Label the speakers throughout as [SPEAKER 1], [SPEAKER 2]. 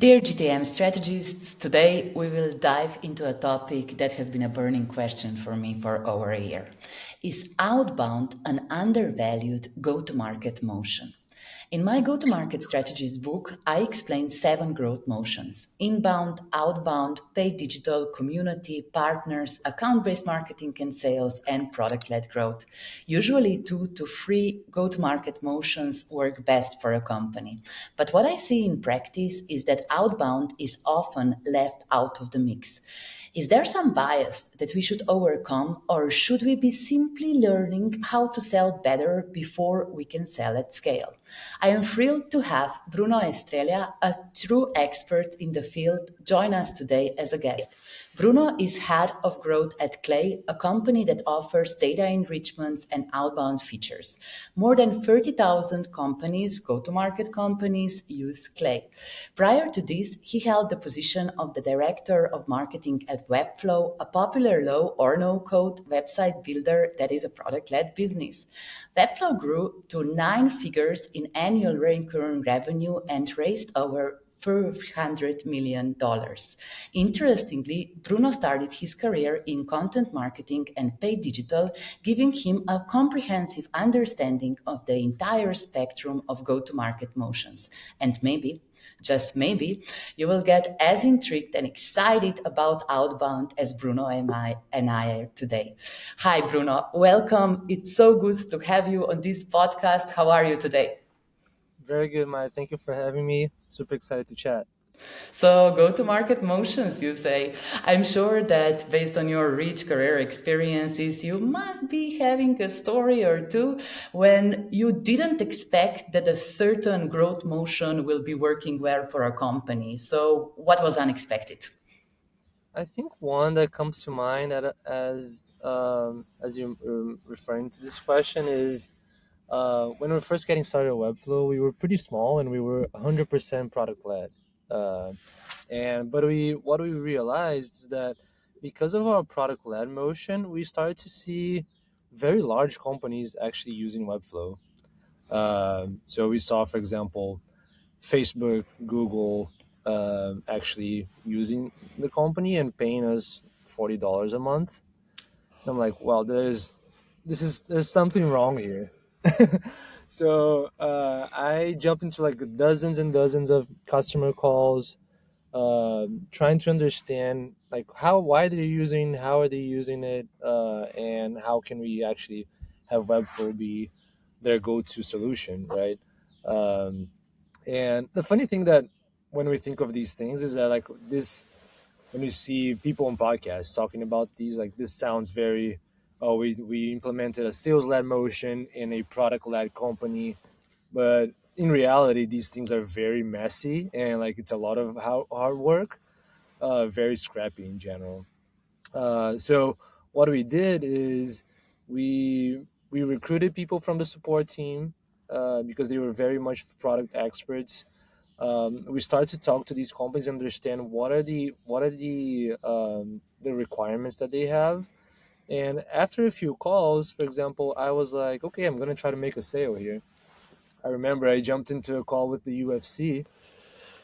[SPEAKER 1] Dear GTM strategists, today we will dive into a topic that has been a burning question for me for over a year. Is outbound an undervalued go to market motion? In my go to market strategies book, I explain 7 growth motions: inbound, outbound, paid digital, community, partners, account based marketing and sales, and product led growth. Usually, 2 to 3 go to market motions work best for a company. But what I see in practice is that outbound is often left out of the mix. Is there some bias that we should overcome, or should we be simply learning how to sell better before we can sell at scale? I am thrilled to have Bruno Estrella, a true expert in the field, join us today as a guest. Bruno is head of growth at Clay, a company that offers data enrichments and outbound features. More than 30,000 companies, go to market companies, use Clay. Prior to this, he held the position of the director of marketing at Webflow, a popular low or no code website builder that is a product led business. Webflow grew to 9 figures in annual recurring revenue and raised over $400 million. Interestingly, Bruno started his career in content marketing and paid digital, giving him a comprehensive understanding of the entire spectrum of go to market motions. And maybe, just maybe, you will get as intrigued and excited about outbound as Bruno and I are today. Hi, Bruno. Welcome. It's so good to have you on this podcast. How are you today?
[SPEAKER 2] Very good, Maya. Thank you for having me. Super excited to chat.
[SPEAKER 1] So, go to market motions, you say. I'm sure that based on your rich career experiences, you must be having a story or two when you didn't expect that a certain growth motion will be working well for a company. So, what was unexpected?
[SPEAKER 2] I think one that comes to mind as you referring to this question is when we were first getting started at Webflow, we were pretty small and we were 100% product led. Uh, and but we what we realized is that because of our product led motion, we started to see very large companies actually using Webflow. So we saw, for example, Facebook, Google, actually using the company and paying us $40 a month. I'm like, well, there's something wrong here. So I jumped into like dozens and dozens of customer calls, trying to understand like why they're using, how are they using it, and how can we actually have Webflow be their go-to solution, right? Um, and the funny thing that when we think of these things is that like this, when you see people on podcasts talking about these, like this sounds very, oh, we implemented a sales led motion in a product led company, but in reality, these things are very messy and like it's a lot of hard work, very scrappy in general. So what we did is we recruited people from the support team because they were very much product experts. We started to talk to these companies and understand what are the requirements that they have. And after a few calls, for example, I was like, okay, I'm gonna try to make a sale here. I remember I jumped into a call with the UFC,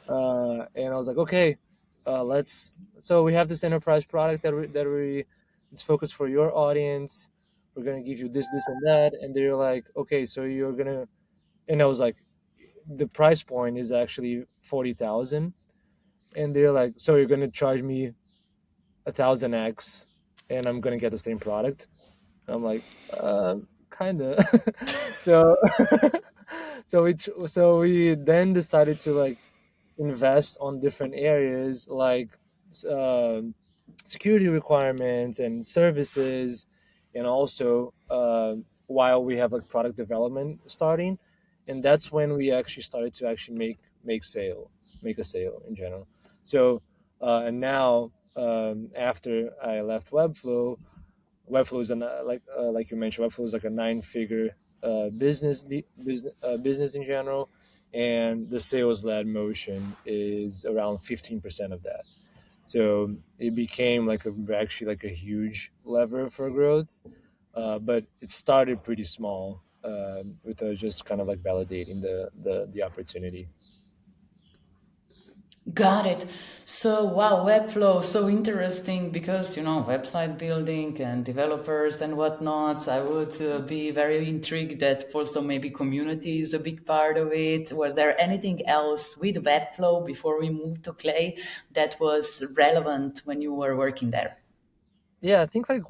[SPEAKER 2] and I was like, okay, let's. So we have this enterprise product that we it's focused for your audience. We're gonna give you this, this, and that, and they're like, okay, so you're gonna. And I was like, the price point is actually 40,000, and they're like, so you're gonna charge me 1,000x, and I'm gonna get the same product. I'm like, kinda. So, so we then decided to like invest on different areas like um security requirements and services, and also while we have like product development starting, and that's when we actually started to actually make a sale in general. So and now after I left Webflow is like you mentioned, Webflow is like a 9 figure business in general, and the sales led motion is around 15% of that. So it became like actually like a huge lever for growth, but it started pretty small just kind of like validating the opportunity.
[SPEAKER 1] Got it. So, wow, Webflow, so interesting because, website building and developers and whatnot. I would be very intrigued that also maybe community is a big part of it. Was there anything else with Webflow before we moved to Clay that was relevant when you were working there?
[SPEAKER 2] Yeah, I think like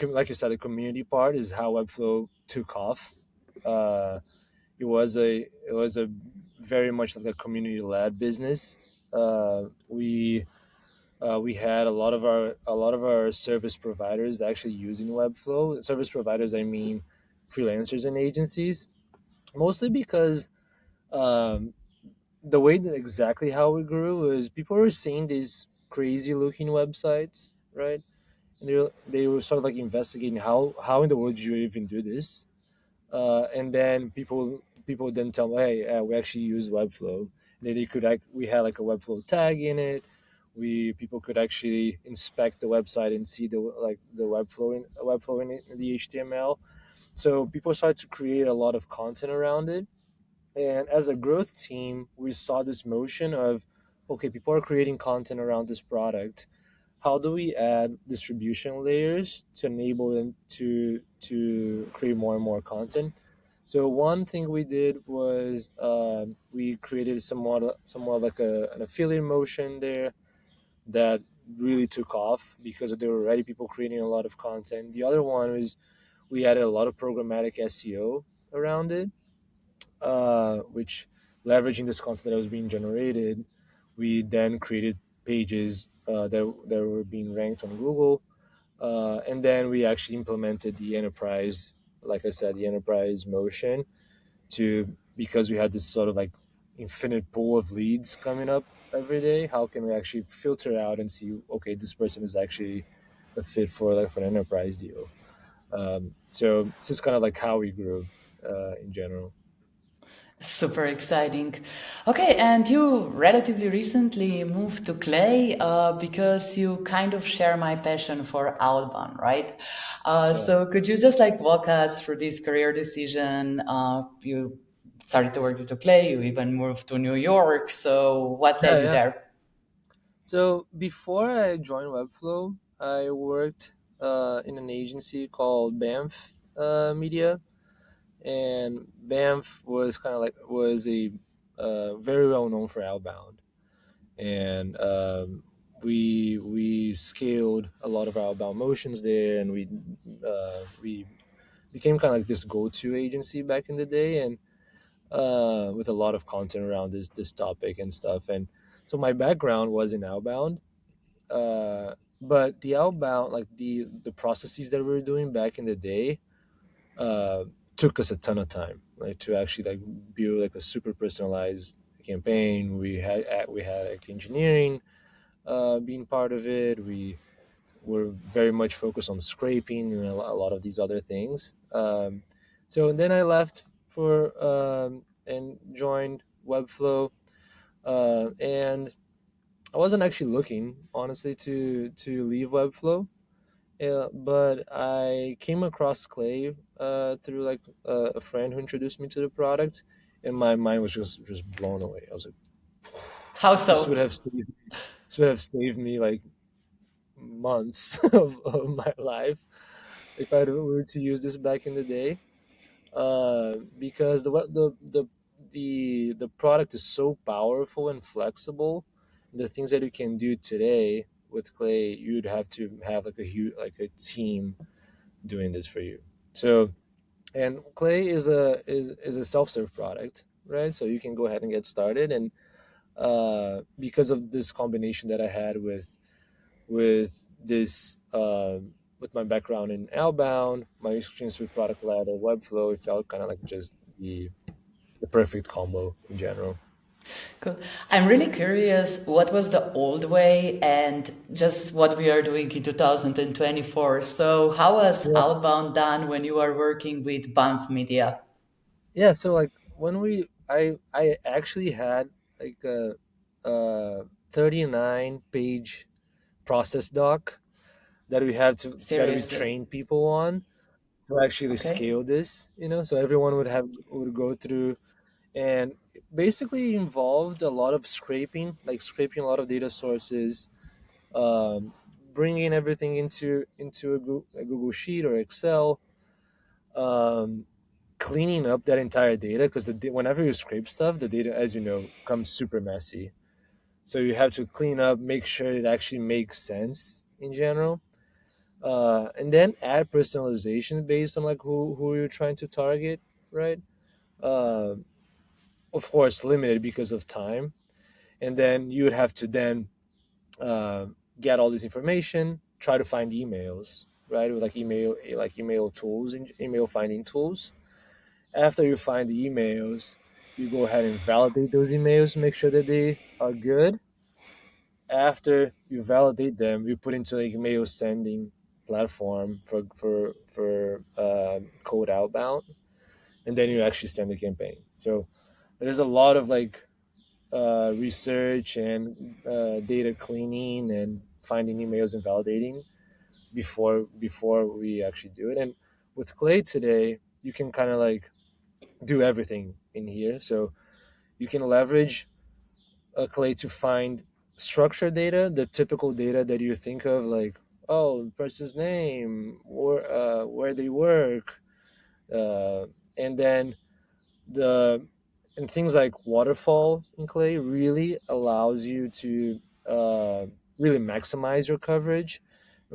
[SPEAKER 2] like you said, the community part is how Webflow took off. Uh, it was a very much like a community led business. We had a lot of our service providers actually using Webflow. Service providers, I mean, freelancers and agencies, mostly because um, the way that exactly how it grew is people were seeing these crazy looking websites, right? And they were sort of like investigating how in the world do you even do this, and then people then tell me, hey, we actually use Webflow. And then we had like a Webflow tag in it. We People could actually inspect the website and see the Webflow in the HTML. So people started to create a lot of content around it. And as a growth team, we saw this motion of, okay, people are creating content around this product. How do we add distribution layers to enable them to create more and more content? So one thing we did was we created somewhat like an affiliate motion there that really took off because there were already people creating a lot of content. The other one was we added a lot of programmatic SEO around it, which, leveraging this content that was being generated, we then created pages that were being ranked on Google, and then we actually implemented the enterprise, like I said, the enterprise motion to because we had this sort of like infinite pool of leads coming up every day. How can we actually filter out and see, okay, this person is actually a fit for an enterprise deal? So this is kind of like how we grew in general.
[SPEAKER 1] Super exciting. Okay, and you relatively recently moved to Clay because you kind of share my passion for Outbound, right?
[SPEAKER 2] Yeah.
[SPEAKER 1] So could you just like walk us through this career decision? You started to work with Clay, you even moved to New York. So what
[SPEAKER 2] Yeah,
[SPEAKER 1] led you
[SPEAKER 2] yeah.
[SPEAKER 1] there?
[SPEAKER 2] So before I joined Webflow, I worked in an agency called Banff Media, and Banff was kind of like was a very well known for outbound, and we scaled a lot of our outbound motions there, and we became kind of like this go to agency back in the day, and with a lot of content around this topic and stuff, and so my background was in outbound, but the outbound, like the processes that we were doing back in the day, uh, took us a ton of time, like to actually like build like a super personalized campaign. We had like engineering being part of it. We were very much focused on scraping and a lot of these other things. So then I left for and joined Webflow, and I wasn't actually looking, honestly, to leave Webflow. Yeah, but I came across Clay through like a friend who introduced me to the product, and my mind was just blown away. I was like,
[SPEAKER 1] How
[SPEAKER 2] this would
[SPEAKER 1] so?
[SPEAKER 2] have saved this would have saved me like months of my life if I were to use this back in the day. Because the product is so powerful and flexible. The things that you can do today with Clay, you'd have to have like a huge like a team doing this for you. So, and Clay is a self serve product, right? So you can go ahead and get started. And because of this combination that I had with this with my background in outbound, my experience with product led or Webflow, it felt kind of like just the perfect combo in general.
[SPEAKER 1] Cool. I'm really curious what was the old way and just what we are doing in 2024. So, how was
[SPEAKER 2] Yeah,
[SPEAKER 1] Outbound done when you are working with Banff Media?
[SPEAKER 2] yeah. So like when I actually had like a 39 page process doc that we
[SPEAKER 1] Seriously.
[SPEAKER 2] trained people on to actually
[SPEAKER 1] Okay.
[SPEAKER 2] scale this. So everyone would go through and basically involved a lot of scraping, like scraping a lot of data sources, um, bringing everything into a Google Sheet or Excel, um, cleaning up that entire data because whenever you scrape stuff, the data, as you know, comes super messy. So you have to clean up, make sure it actually makes sense in general, and then add personalization based on like who you're trying to target, right? Uh, of course, limited because of time, and then you would have to then uh, get all this information, try to find emails, right? With like email tools and email finding tools. After you find the emails, you go ahead and validate those emails, make sure that they are good. After you validate them, you put into like email sending platform for code outbound, and then you actually send the campaign. So there's a lot of like research and data cleaning and finding emails and validating before we actually do it. And with Clay today, you can kind of like do everything in here. So you can leverage Clay to find structured data, the typical data that you think of, like oh, the person's name, or where they work, uh, and then the and things like waterfall in Clay really allows you to really maximize your coverage.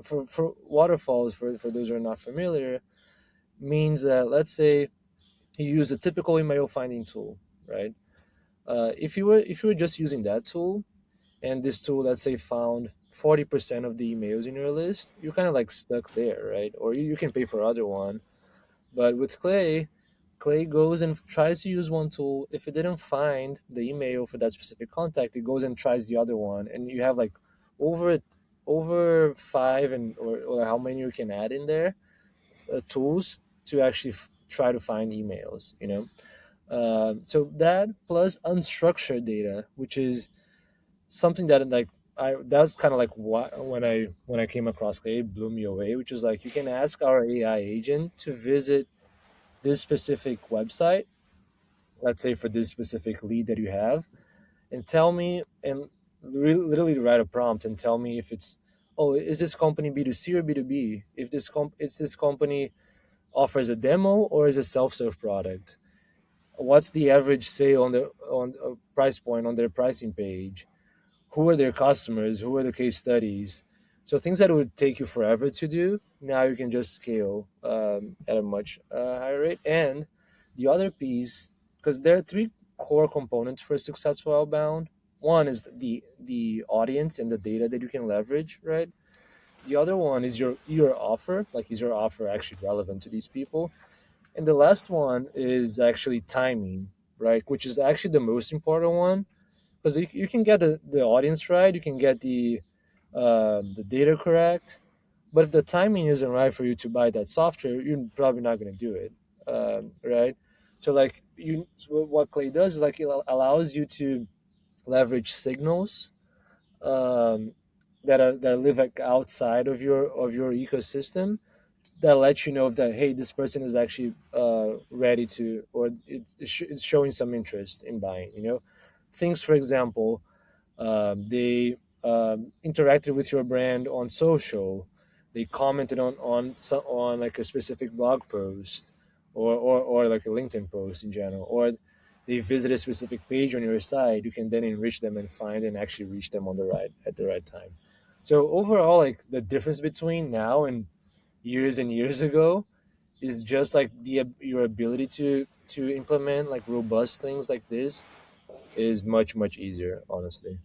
[SPEAKER 2] For waterfalls, for those who are not familiar, means that let's say you use a typical email finding tool, right? If you were just using that tool, and this tool, let's say, found 40% of the emails in your list, you're kind of like stuck there, right? Or you can pay for other one. But with Clay goes and tries to use one tool. If it didn't find the email for that specific contact, it goes and tries the other one, and you have like over over five or how many you can add in there tools to actually try to find emails. So that plus unstructured data, which is something that like that's kind of like what when I came across Clay, it blew me away, which is like you can ask our AI agent to visit this specific website, let's say for this specific lead that you have, and tell me and literally write a prompt and tell me if it's, oh, is this company B2C or B2B? If is this company offers a demo or is a self-serve product? What's the average sale on a price point on their pricing page? Who are their customers? Who are the case studies? So things that would take you forever to do, now you can just scale at a much higher rate. And the other piece, because there are three core components for successful outbound. One is the audience and the data that you can leverage, right? The other one is your offer. Like, is your offer actually relevant to these people? And the last one is actually timing, right? Which is actually the most important one, because you can get the audience right, you can get the data correct, but if the timing isn't right for you to buy that software, you're probably not going to do it, right? So like what Clay does is like it allows you to leverage signals um, that live like outside of your ecosystem, that lets you know that hey, this person is actually ready to, or it's showing some interest in buying. Things, for example, they interacted with your brand on social. They commented on like a specific blog post, or like a LinkedIn post in general, or they visit a specific page on your site. You can then enrich them and find and actually reach them at the right time. So overall, like the difference between now and years and years ago is just like your ability to implement like robust things like this is much easier, honestly.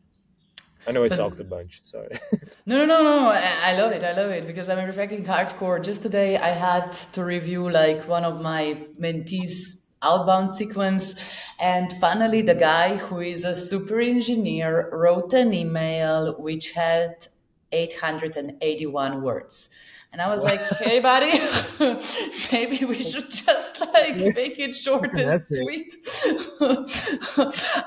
[SPEAKER 2] I know I
[SPEAKER 1] But
[SPEAKER 2] talked a bunch. Sorry.
[SPEAKER 1] no, no, no, no. I love it. I love it because I'm reflecting hardcore. Just today, I had to review like one of my mentees' outbound sequence, and finally, the guy who is a super engineer wrote an email which had 881 words. And I was
[SPEAKER 2] Wow.
[SPEAKER 1] like, hey, buddy, maybe we should just like make it
[SPEAKER 2] It's
[SPEAKER 1] short
[SPEAKER 2] an
[SPEAKER 1] and
[SPEAKER 2] essay.
[SPEAKER 1] sweet.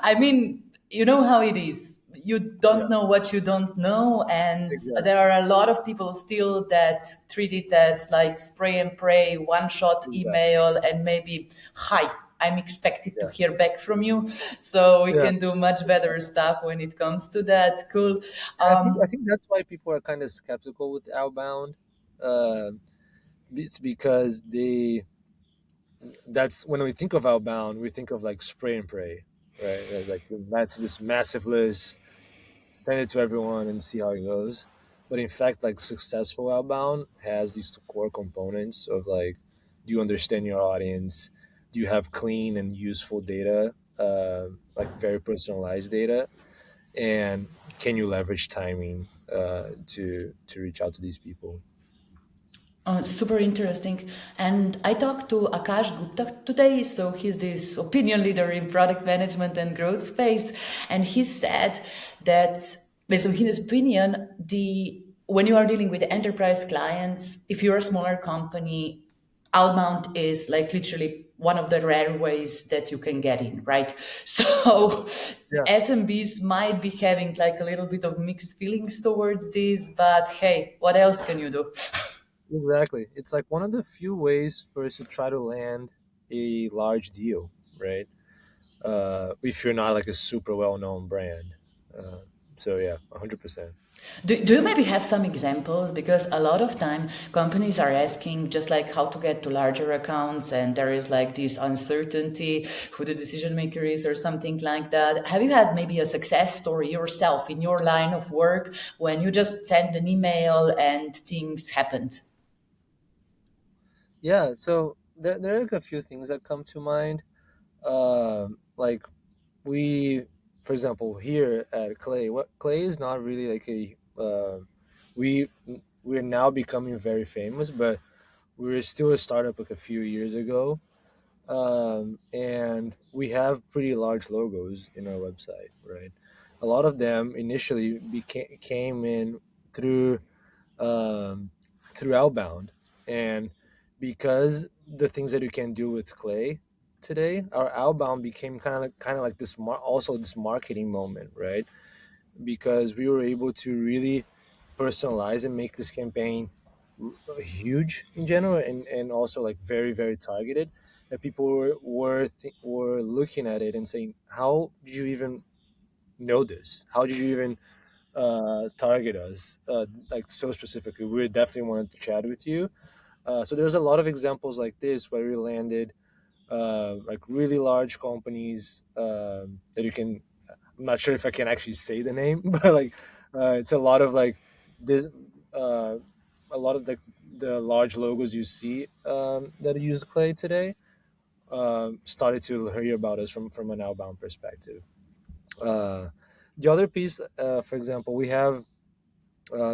[SPEAKER 1] I mean, you know how it is. You don't
[SPEAKER 2] Yeah,
[SPEAKER 1] know what you don't know. And there
[SPEAKER 2] exactly.
[SPEAKER 1] are a lot of people still that treat it as like spray and pray, one shot
[SPEAKER 2] Exactly.
[SPEAKER 1] email, and maybe hi. I'm expected to
[SPEAKER 2] Yeah.
[SPEAKER 1] hear back from you, so we
[SPEAKER 2] Yeah.
[SPEAKER 1] can do much better stuff when it comes to that. Cool.
[SPEAKER 2] And I think that's why people are kind of skeptical with Outbound. Uh, it's because that's when we think of Outbound, we think of like spray and pray, right? Like that's this massive list, send it to everyone and see how it goes. But in fact, like successful Outbound has these core components of like, do you understand your audience? Do you have clean and useful data, like very personalized data? And can you leverage timing to reach out to these people?
[SPEAKER 1] Super interesting. And I talked to Akash Gupta today. So he's this opinion leader in product management and growth space. And he said that, based on his opinion, the when you are dealing with enterprise clients, if you're a smaller company, outbound is like literally one of the rare ways that you can get in, right? So
[SPEAKER 2] Yeah,
[SPEAKER 1] SMBs might be having like a little bit of mixed feelings towards this, but hey, what else can you do?
[SPEAKER 2] exactly. It's like one of the few ways for us to try to land a large deal, right? If you're not like a super well-known brand. Uh, so yeah, 100%.
[SPEAKER 1] Do you maybe have some examples? Because a lot of time companies are asking just like how to get to larger accounts, and there is like this uncertainty who the decision maker is or something like that. Have you had maybe a success story yourself in your line of work when you just send an email and things happened?
[SPEAKER 2] Yeah, so there are like a few things that come to mind. Like we, for example, here at Clay, what Clay is not really like a we we're now becoming very famous, but we were still a startup like a few years ago, and we have pretty large logos in our website, right? A lot of them initially came in through um, through Outbound, and because the things that you can do with Clay today, our Outbound became kind of like this also this marketing moment, right? Because we were able to really personalize and make this campaign huge in general, and also like very very targeted, that people were looking at it and saying, how did you even know this? How did you even target us like so specifically? We definitely wanted to chat with you. So there's a lot of examples like this where we landed like really large companies that you can, I'm not sure if I can actually say the name, but like it's a lot of like this uh, a lot of the large logos you see that use Clay today started to hear about us from an outbound perspective. Uh, the other piece, for example, we have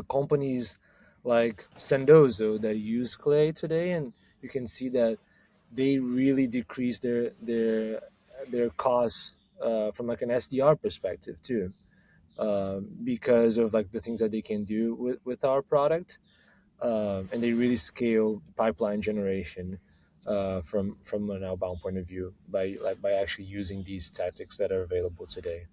[SPEAKER 2] companies like Sendozo that use Clay today, and you can see that they really decrease their costs from like an SDR perspective too, because of like the things that they can do with our product, and they really scale pipeline generation from an outbound point of view by actually using these tactics that are available today.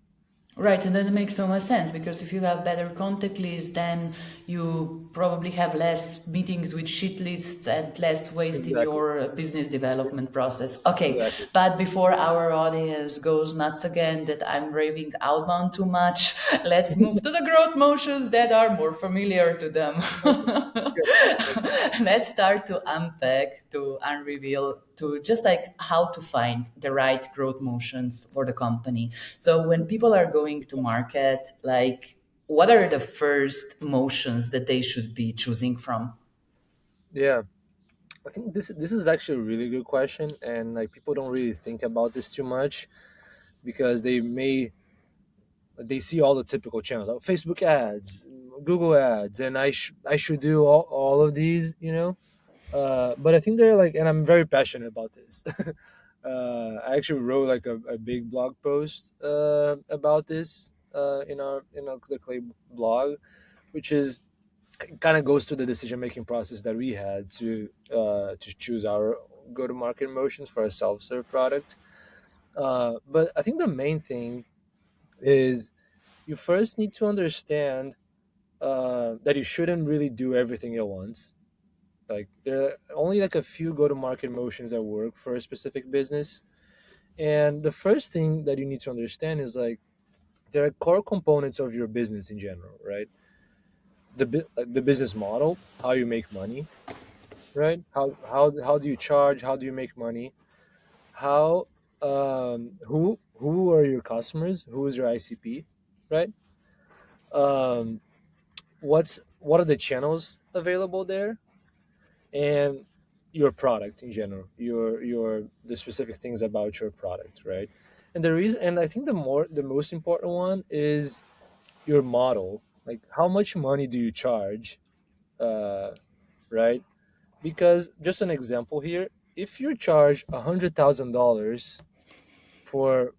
[SPEAKER 1] Right, and then it makes so much sense because if you have better contact lists, then you probably have less meetings with shit lists and less waste in
[SPEAKER 2] Exactly.
[SPEAKER 1] your business development process. Okay,
[SPEAKER 2] Exactly.
[SPEAKER 1] but before our audience goes nuts again that I'm raving outbound too much, let's move to the growth motions that are more familiar to them.
[SPEAKER 2] Okay. Good.
[SPEAKER 1] Let's start to unpack, to unreveal, to just like how to find the right growth motions for the company. So when people are going to market, like what are the first motions that they should be choosing from?
[SPEAKER 2] Yeah. I think this is actually a really good question, and like people don't really think about this too much because they see all the typical channels, like Facebook ads, Google ads, and I should do all of these, you know. But I think they're like, and I'm very passionate about this. I actually wrote like a big blog post about this in our the Clay blog, which is kind of goes through the decision making process that we had to choose our go to market motions for a self serve product. But I think the main thing is you first need to understand that you shouldn't really do everything at once. Like there are only like a few go to market motions that work for a specific business, And the first thing that you need to understand is like there are core components of your business in general, right? The business model, how you make money, right? How do you charge? How do you make money? How who are your customers? Who is your ICP, right? Um, what are the channels available there, and your product in general, your the specific things about your product, right? And the reason, and I think the most important one is your model. Like how much money do you charge, uh, right? Because just an example here, if you charge $100,000 for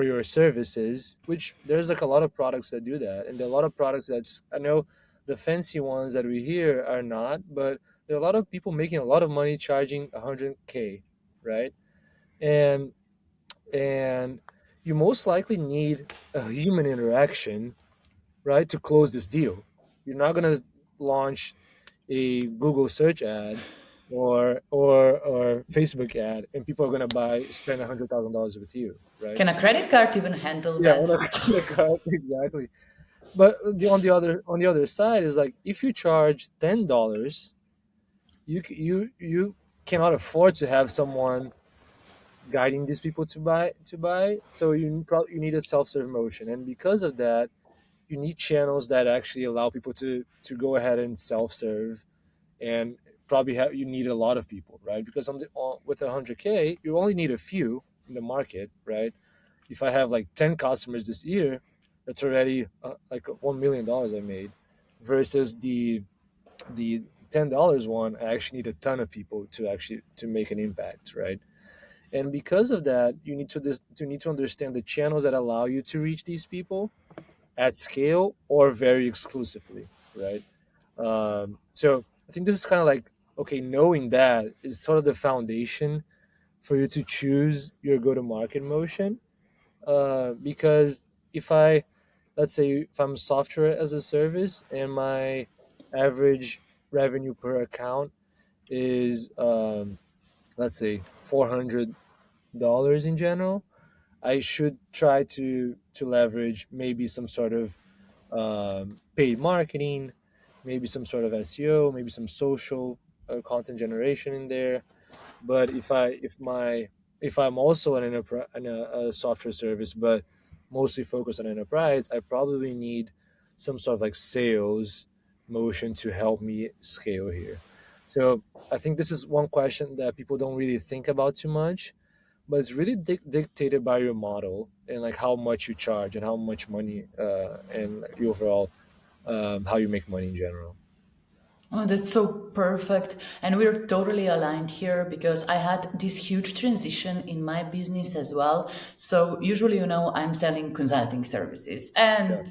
[SPEAKER 2] your services, which there's like a lot of products that do that, and there are a lot of products that's, I know the fancy ones that we hear are not, but there are a lot of people making a lot of money charging 100K, right? And and you most likely need a human interaction, right, to close this deal. You're not gonna launch a Google search ad or Facebook ad, and people are gonna spend $100,000 with you, right?
[SPEAKER 1] Can a credit card even handle
[SPEAKER 2] Yeah,
[SPEAKER 1] that?
[SPEAKER 2] on a card, exactly. But on the other side is like if you charge $10, you cannot afford to have someone guiding these people to buy. So you need a self serve motion, and because of that, you need channels that actually allow people to go ahead and self serve, and you need a lot of people, right? Because with 100K, you only need a few in the market, right? If I have like 10 customers this year, that's already like $1 million I made, versus the $10 one. I actually need a ton of people to make an impact, right? And because of that, you need to understand the channels that allow you to reach these people at scale or very exclusively, right? So I think this is kind of like, okay, knowing that is sort of the foundation for you to choose your go-to-market motion. Because if I, let's say, if I'm software as a service and my average revenue per account is, let's say, $400 in general, I should try to leverage maybe some sort of paid marketing, maybe some sort of SEO, maybe some social content generation in there. But if I'm also an enterprise, a software service, but mostly focused on enterprise, I probably need some sort of like sales motion to help me scale here. So I think this is one question that people don't really think about too much, but it's really dictated by your model and like how much you charge and how much money and like, the overall how you make money in general.
[SPEAKER 1] Oh, that's so perfect. And we're totally aligned here because I had this huge transition in my business as well. So, usually, I'm selling consulting services.
[SPEAKER 2] Yeah,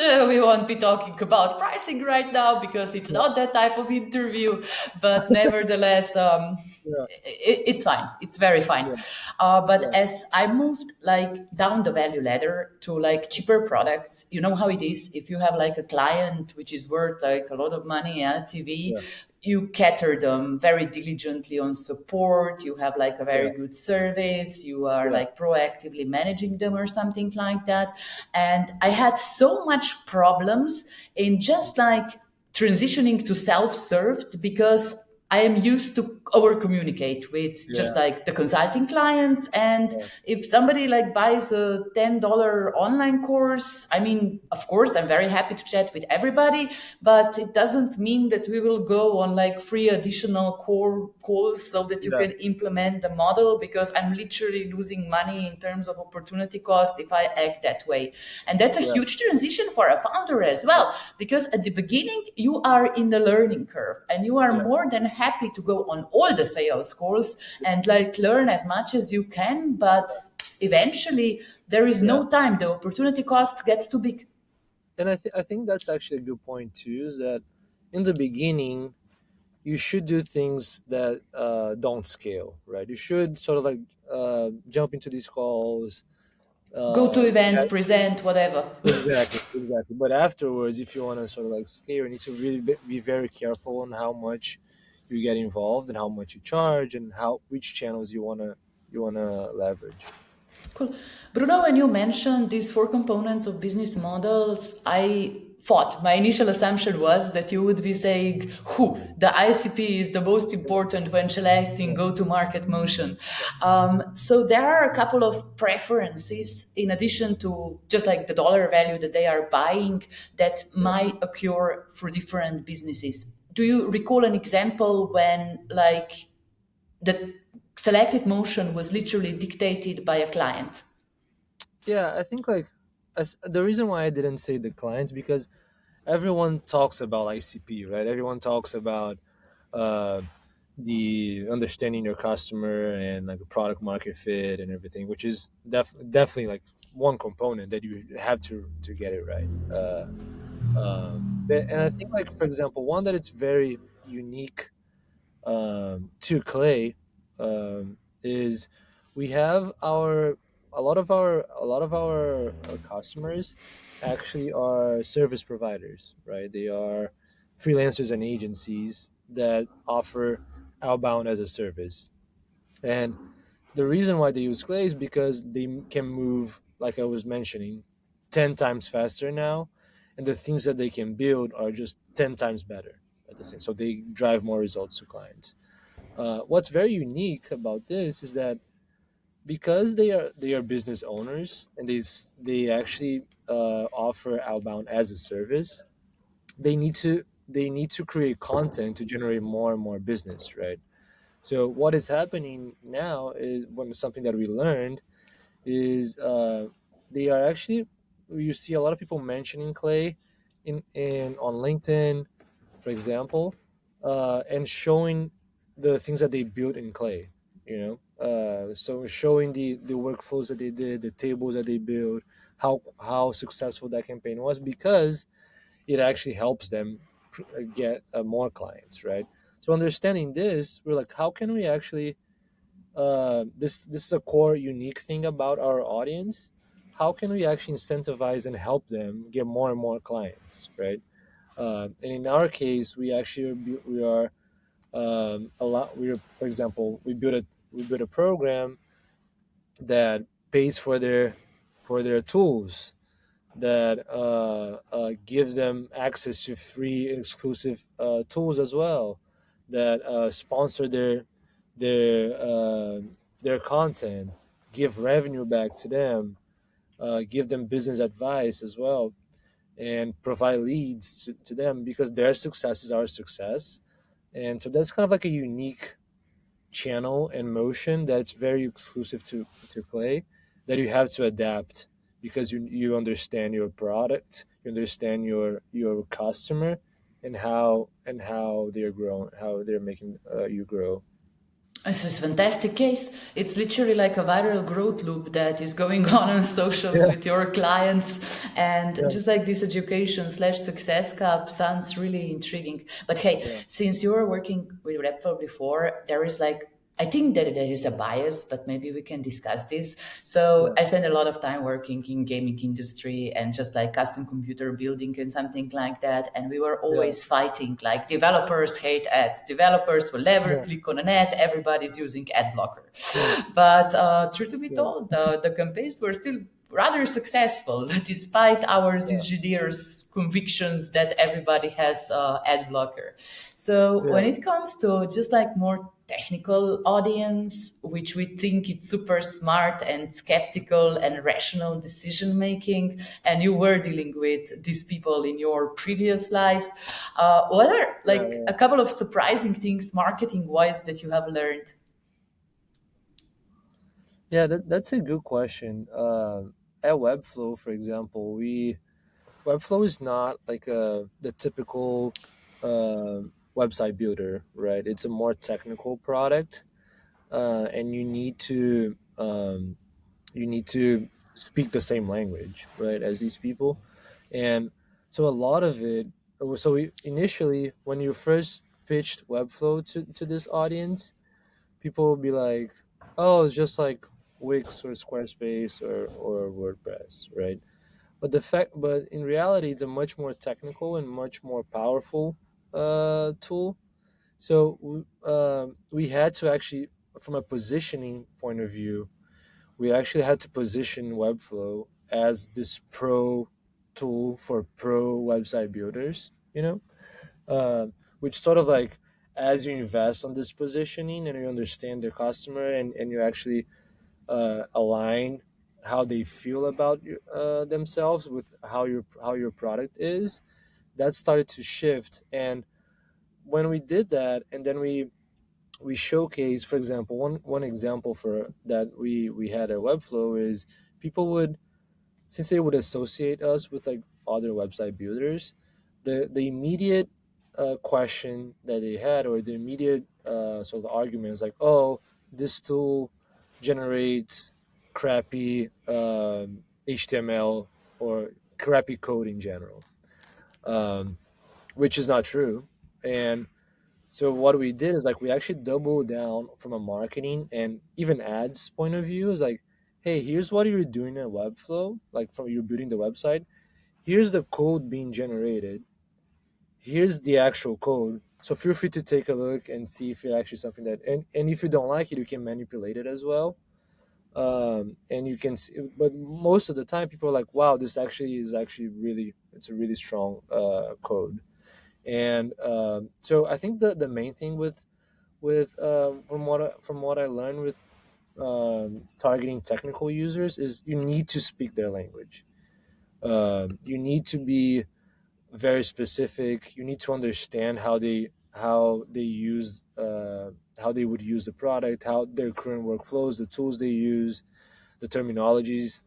[SPEAKER 1] And we won't be talking about pricing right now because it's
[SPEAKER 2] yeah,
[SPEAKER 1] not that type of interview. But nevertheless,
[SPEAKER 2] yeah,
[SPEAKER 1] it's fine. It's very fine.
[SPEAKER 2] yeah,
[SPEAKER 1] But
[SPEAKER 2] yeah,
[SPEAKER 1] as I moved like down the value ladder to like cheaper products, you know how it is. If you have like a client which is worth like a lot of money, LTV,
[SPEAKER 2] yeah,
[SPEAKER 1] you cater them very diligently on support. You have like a very
[SPEAKER 2] yeah,
[SPEAKER 1] good service. You are
[SPEAKER 2] yeah,
[SPEAKER 1] like proactively managing them or something like that. And I had so much problems in just like transitioning to self-served because I am used to over communicate with just
[SPEAKER 2] yeah,
[SPEAKER 1] like the consulting clients. And
[SPEAKER 2] yeah,
[SPEAKER 1] if somebody like buys a $10 online course, I mean, of course, I'm very happy to chat with everybody, but it doesn't mean that we will go on like free additional core calls so that you
[SPEAKER 2] yeah,
[SPEAKER 1] can implement the model because I'm literally losing money in terms of opportunity cost if I act that way. And that's a
[SPEAKER 2] yeah,
[SPEAKER 1] huge transition for a founder as well, because at the beginning, you are in the learning curve and you are
[SPEAKER 2] yeah,
[SPEAKER 1] more than happy to go on all the sales course and like learn as much as you can. But eventually, there is
[SPEAKER 2] yeah.
[SPEAKER 1] no time. The opportunity cost gets too big.
[SPEAKER 2] And I think that's actually a good point too. Is that in the beginning you should do things that don't scale, right? You should sort of like jump into these calls.
[SPEAKER 1] Go to events,
[SPEAKER 2] Chat.
[SPEAKER 1] present, whatever.
[SPEAKER 2] Exactly, exactly. But afterwards, if you want to sort of like scale, you need to really be very careful on how much you get involved and how much you charge and how which channels you want to you wanna leverage.
[SPEAKER 1] Cool. Bruno, when you mentioned these four components of business models, I thought my initial assumption was that you would be saying, who the ICP is the most
[SPEAKER 2] Yeah,
[SPEAKER 1] important when selecting
[SPEAKER 2] yeah,
[SPEAKER 1] go to market motion. So there are a couple of preferences in addition to just like the dollar value that they are buying that
[SPEAKER 2] yeah.
[SPEAKER 1] might occur for different businesses. Do you recall an example when like the selected motion was literally dictated by a client?
[SPEAKER 2] Yeah, I think like the reason why I didn't say the clients because everyone talks about ICP, right? Everyone talks about uh, the understanding your customer and like a product market fit and everything, which is definitely like one component that you have to get it right. And I think like for example, one that it's very unique to Clay is we have our a lot of our customers actually are service providers, right? They are freelancers and agencies that offer outbound as a service, and the reason why they use Clay is because they can move, like I was mentioning, 10 times faster now, and the things that they can build are just 10 times better at the same. So they drive more results to clients. What's very unique about this is that because they are business owners and they actually offer outbound as a service, they need to create content to generate more and more business, right? So what is happening now is when something that we learned is they are actually you see a lot of people mentioning Clay in on LinkedIn, for example, and showing the things that they built in Clay. So showing the workflows that they did, the tables that they built, how successful that campaign was because it actually helps them get more clients, right? So understanding this, we're like, how can we actually this is a core unique thing about our audience. How can we actually incentivize and help them get more and more clients, right? And in our case, we are a lot. For example, we built a program that pays for their tools that gives them access to free exclusive tools as well that sponsor their uh, their content, give revenue back to them, give them business advice as well, and provide leads to them because their success is our success. And so that's kind of like a unique channel and motion that's very exclusive to Clay that you have to adapt because you understand your product, you understand your customer, and how they're growing, how they're making you grow.
[SPEAKER 1] This is a fantastic case. It's literally like a viral growth loop that is going on socials
[SPEAKER 2] Yeah,
[SPEAKER 1] with your clients. And
[SPEAKER 2] yeah,
[SPEAKER 1] just like this education slash success cup sounds really intriguing. But hey,
[SPEAKER 2] yeah,
[SPEAKER 1] since you were working with Repfo before, there is like I think that there is a bias, but maybe we can discuss this. So
[SPEAKER 2] yeah,
[SPEAKER 1] I spent a lot of time working in gaming industry and just like custom computer building and something like that. And we were
[SPEAKER 2] yeah,
[SPEAKER 1] always fighting like developers hate ads. Developers will never
[SPEAKER 2] yeah,
[SPEAKER 1] click on an ad. Everybody's using ad blocker.
[SPEAKER 2] yeah,
[SPEAKER 1] But truth to be
[SPEAKER 2] yeah,
[SPEAKER 1] told, the campaigns were still rather successful despite our
[SPEAKER 2] yeah,
[SPEAKER 1] engineers convictions that everybody has ad blocker. So when
[SPEAKER 2] yeah,
[SPEAKER 1] it comes to just like more technical audience which we think it's super smart and skeptical and rational decision making, and you were dealing with these people in your previous life, what are
[SPEAKER 2] yeah,
[SPEAKER 1] like
[SPEAKER 2] yeah.
[SPEAKER 1] a couple of surprising things marketing wise that you have learned?
[SPEAKER 2] Yeah, that's a good question. At Webflow, for example, Webflow is not like the typical uh, website builder, right? It's a more technical product, and you need to speak the same language, right, as these people, and so a lot of it. Initially, when you first pitched Webflow to this audience, people will be like, "Oh, it's just like Wix or Squarespace or WordPress, right?" But in reality, it's a much more technical and much more powerful tool. So we had to actually from a positioning point of view, we actually had to position Webflow as this pro tool for pro website builders, uh, which sort of like, as you invest on this positioning and you understand the customer, and you actually align how they feel about themselves with how your product is, that started to shift. And when we did that, and then we showcase, for example, one example for that we had at Webflow is, people would, since they would associate us with like other website builders, the immediate question that they had, or the immediate sort of argument is like, oh, this tool generates crappy HTML, or crappy code in general, um, which is not true. And so what we did is like, we actually doubled down from a marketing and even ads point of view. Is like, hey, here's what you're doing in Webflow, like from you building the website. Here's the code being generated. Here's the actual code. So feel free to take a look and see if it's actually something that, and if you don't like it, you can manipulate it as well. And you can see, but most of the time people are like, wow, this actually is actually really, it's a really strong code. And so I think the main thing with from what I learned with targeting technical users is, you need to speak their language. You need to be very specific. You need to understand how they would use the product, how their current workflows, the tools they use, the terminologies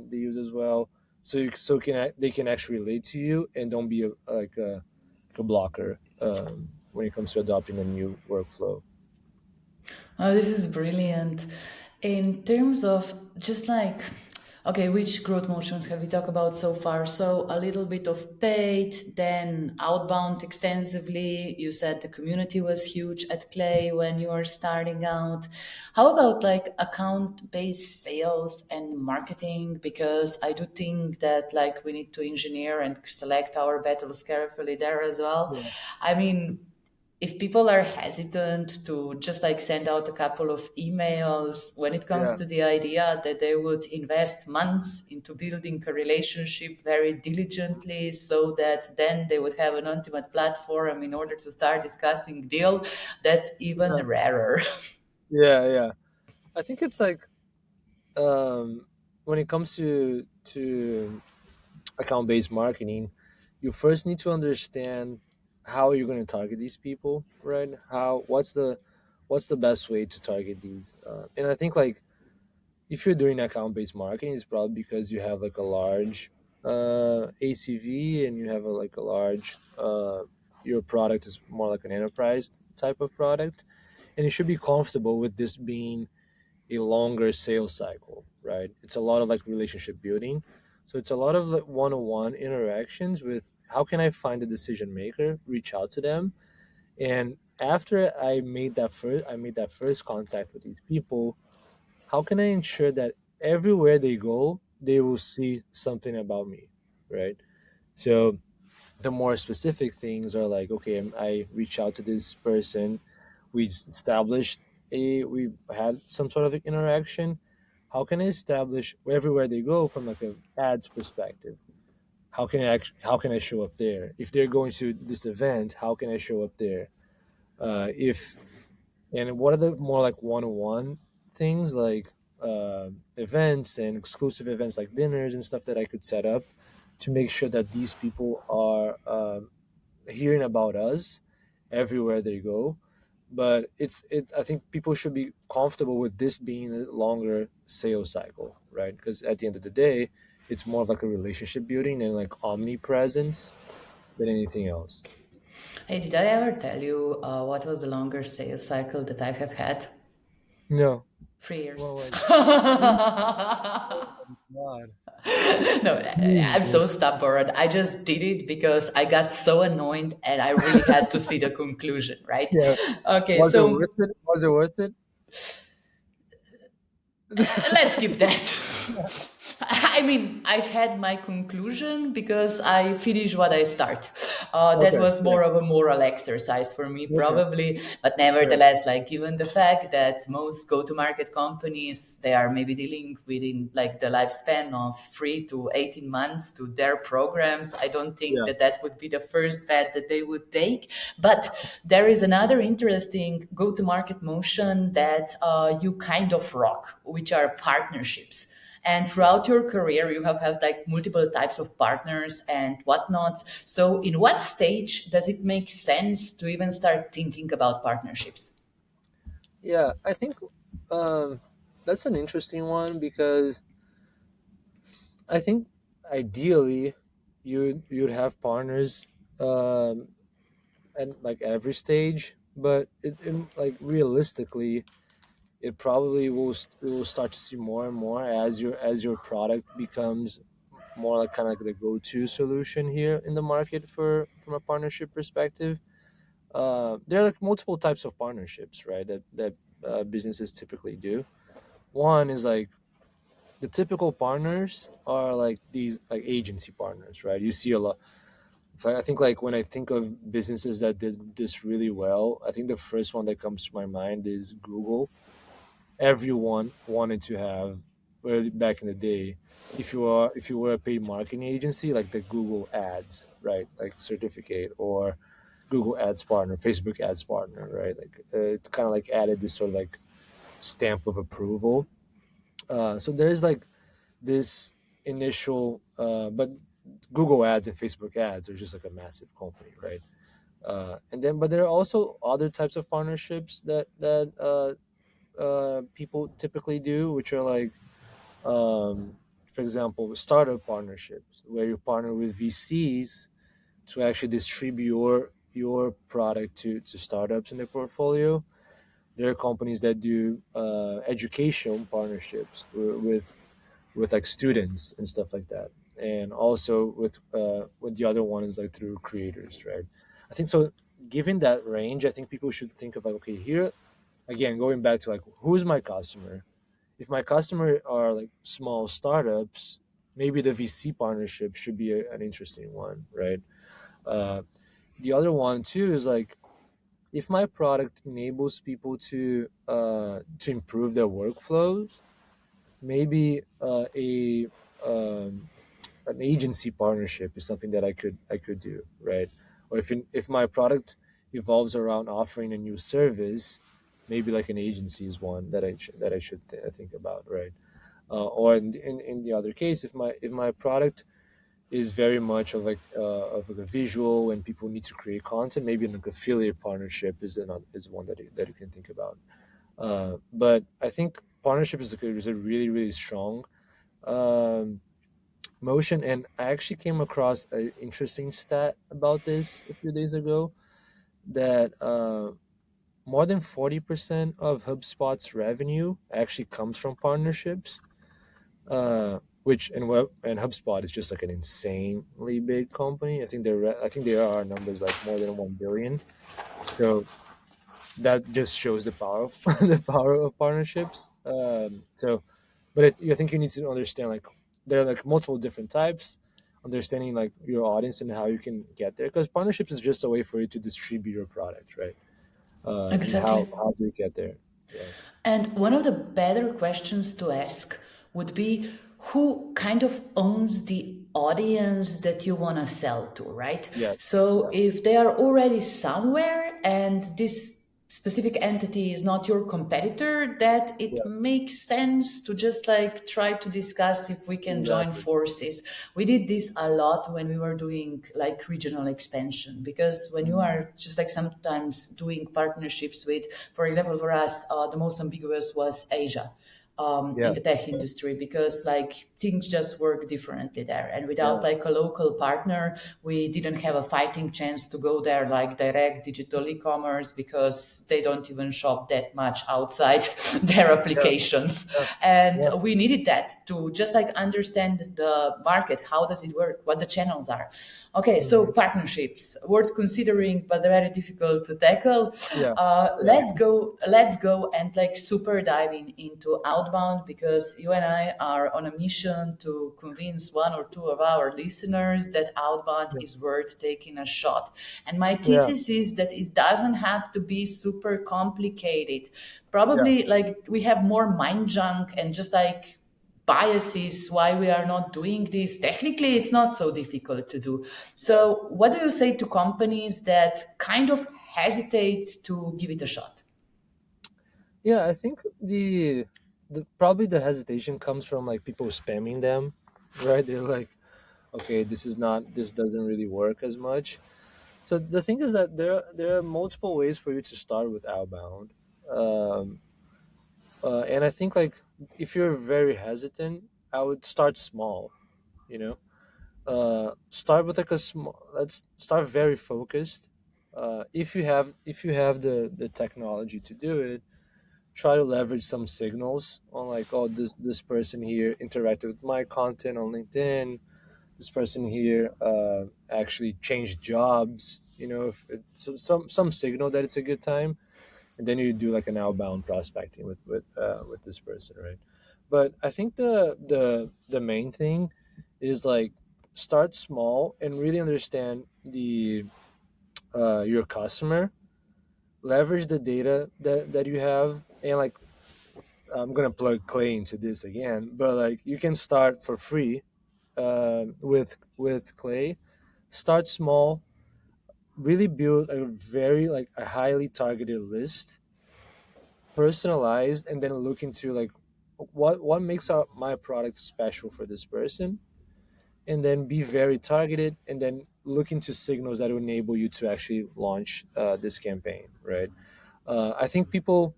[SPEAKER 2] they use as well. They can actually relate to you, and don't be like a blocker when it comes to adopting a new workflow.
[SPEAKER 1] Oh, this is brilliant. In terms of just like, okay, which growth motions have we talked about so far? So a little bit of paid, then outbound extensively. You said the community was huge at Clay when you were starting out. How about like account-based sales and marketing? Because I do think that like we need to engineer and select our battles carefully there as well.
[SPEAKER 2] Yeah,
[SPEAKER 1] I mean, if people are hesitant to just like send out a couple of emails when it comes
[SPEAKER 2] yeah,
[SPEAKER 1] to the idea that they would invest months into building a relationship very diligently so that then they would have an ultimate platform in order to start discussing deal, that's even
[SPEAKER 2] yeah,
[SPEAKER 1] rarer.
[SPEAKER 2] yeah, yeah. I think it's like, when it comes to account based marketing, you first need to understand how you're going to target these people, right? What's the best way to target these? And I think like, if you're doing account based marketing, it's probably because you have like a large ACV, and you have like a large your product is more like an enterprise type of product, and you should be comfortable with this being a longer sales cycle, right? It's a lot of like relationship building. So it's a lot of like one-on-one interactions with, how can I find the decision maker, reach out to them. And after I made that first contact with these people, how can I ensure that everywhere they go, they will see something about me, right? So the more specific things are like, okay, I reach out to this person, we had some sort of interaction. How can I establish everywhere they go from like a ads perspective? How can I show up there? If they're going to this event, how can I show up there? If And what are the more like one-on-one things, like events and exclusive events like dinners and stuff, that I could set up to make sure that these people are hearing about us everywhere they go. But I think people should be comfortable with this being a longer sales cycle, right? Because at the end of the day, it's more of like a relationship building and like omnipresence than anything else.
[SPEAKER 1] Hey, did I ever tell you what was the longest sales cycle that I have had?
[SPEAKER 2] No.
[SPEAKER 1] 3 years.
[SPEAKER 2] What was it? Oh my God.
[SPEAKER 1] No, I'm so
[SPEAKER 2] Jesus.
[SPEAKER 1] stubborn. I just did it because I got so annoyed and I really had to see the conclusion, right?
[SPEAKER 2] Yeah.
[SPEAKER 1] Okay,
[SPEAKER 2] Was it worth
[SPEAKER 1] so
[SPEAKER 2] it? Was it worth it?
[SPEAKER 1] let's keep that. I mean, I had my conclusion because I finished what I start. That
[SPEAKER 2] Okay,
[SPEAKER 1] was
[SPEAKER 2] yeah,
[SPEAKER 1] more of a moral exercise for me,
[SPEAKER 2] okay,
[SPEAKER 1] probably. But
[SPEAKER 2] right,
[SPEAKER 1] nevertheless, like given the fact that most go-to-market companies, they are maybe dealing within like the lifespan of 3 to 18 months to their programs, I don't think
[SPEAKER 2] yeah,
[SPEAKER 1] that that would be the first bet that they would take. But there is another interesting go-to-market motion that you kind of rock, which are partnerships. And throughout your career you have had like multiple types of partners and whatnot. So in what stage does it make sense to even start thinking about partnerships?
[SPEAKER 2] yeah. I think um, that's an interesting one because I think ideally you'd have partners um, at like every stage, but like realistically, it probably will start to see more and more as your product becomes more like kind of like the go-to solution here in the market for from a partnership perspective. There are like multiple types of partnerships, right? That businesses typically do. One is like the typical partners are like these like agency partners, right? You see a lot. I think like when I think of businesses that did this really well, I think the first one that comes to my mind is Google. Everyone wanted to have early back in the day, if you were a paid marketing agency like the Google ads, right, like certificate, or Google ads partner, Facebook ads partner, right, like it kind of like added this sort of like stamp of approval. So there's like this initial but Google ads and Facebook ads are just like a massive company, right? And then but there are also other types of partnerships that people typically do, which are like, um, for example, startup partnerships, where you partner with VCs to actually distribute your product to startups in their portfolio. There are companies that do education partnerships with like students and stuff like that, and also with the other one is like through creators, right? I think so. Given that range, I think people should think about, okay, here again, going back to like who's my customer. If my customer are like small startups, maybe the VC partnership should be an interesting one, right? Uh, the other one too is like if my product enables people to improve their workflows, maybe a an agency partnership is something that I could do, right? Or if my product evolves around offering a new service, maybe like an agency is one that that I should think about, right? Or in the other case, if my product is very much of like a visual and people need to create content, maybe an affiliate partnership is one that you can think about. But I think partnership is a really really strong um, motion, and I actually came across an interesting stat about this a few days ago that more than 40% of HubSpot's revenue actually comes from partnerships, which and HubSpot is just like an insanely big company. I think there are numbers like more than 1 billion. So that just shows the power of the power of partnerships. But I think you need to understand like there are like multiple different types. Understanding like your audience and how you can get there, because partnerships is just a way for you to distribute your product, right? And
[SPEAKER 1] Exactly.
[SPEAKER 2] how do you get there? Yeah.
[SPEAKER 1] And one of the better questions to ask would be who kind of owns the audience that you want to sell to, right?
[SPEAKER 2] Yes.
[SPEAKER 1] So
[SPEAKER 2] Yeah.
[SPEAKER 1] if they are already somewhere and this specific entity is not your competitor, that it
[SPEAKER 2] Yeah.
[SPEAKER 1] makes sense to just like try to discuss if we can join
[SPEAKER 2] Exactly.
[SPEAKER 1] forces. We did this a lot when we were doing like regional expansion, because when you
[SPEAKER 2] Mm.
[SPEAKER 1] are just like sometimes doing partnerships with, for example, for us, the most ambiguous was Asia. In
[SPEAKER 2] Yeah.
[SPEAKER 1] the tech industry, because like things just work differently there, and without
[SPEAKER 2] Yeah.
[SPEAKER 1] like a local partner we didn't have a fighting chance to go there like direct digital e-commerce, because they don't even shop that much outside their
[SPEAKER 2] Yeah.
[SPEAKER 1] applications.
[SPEAKER 2] Yeah.
[SPEAKER 1] And
[SPEAKER 2] Yeah.
[SPEAKER 1] we needed that to just like understand the market, how does it work, what the channels are. Okay, so
[SPEAKER 2] Hmm.
[SPEAKER 1] partnerships worth considering but very difficult to tackle.
[SPEAKER 2] Yeah. Yeah.
[SPEAKER 1] Let's go and like super diving into outbound, because you and I are on a mission solution to convince one or two of our listeners that outbound
[SPEAKER 2] Yeah.
[SPEAKER 1] is worth taking a shot. And my
[SPEAKER 2] Yeah.
[SPEAKER 1] thesis is that it doesn't have to be super complicated.
[SPEAKER 2] Yeah.
[SPEAKER 1] Probably like we have more mind junk and just like biases why we are not doing this. Technically, it's not so difficult to do. So, what do you say to companies that kind of hesitate to give it a shot?
[SPEAKER 2] Yeah, I think the probably the hesitation comes from like people spamming them, right? They're like, okay, this doesn't really work as much. So the thing is that there are multiple ways for you to start with outbound, um, and I think like if you're very hesitant, I would start small. You know, start with like a small. Let's start very focused. If you have the technology to do it, try to leverage some signals on like, oh, this person here interacted with my content on LinkedIn. This person here actually changed jobs. You know, if it, so some signal that it's a good time, and then you do like an outbound prospecting with this person, right? But I think the main thing is like start small and really understand the your customer, leverage the data that you have, and like I'm gonna plug Clay into this again, but like you can start for free with Clay. Start small, really build a very like a highly targeted list, personalized, and then look into like what makes my product special for this person, and then be very targeted, and then look into signals that will enable you to actually launch this campaign, right? I think people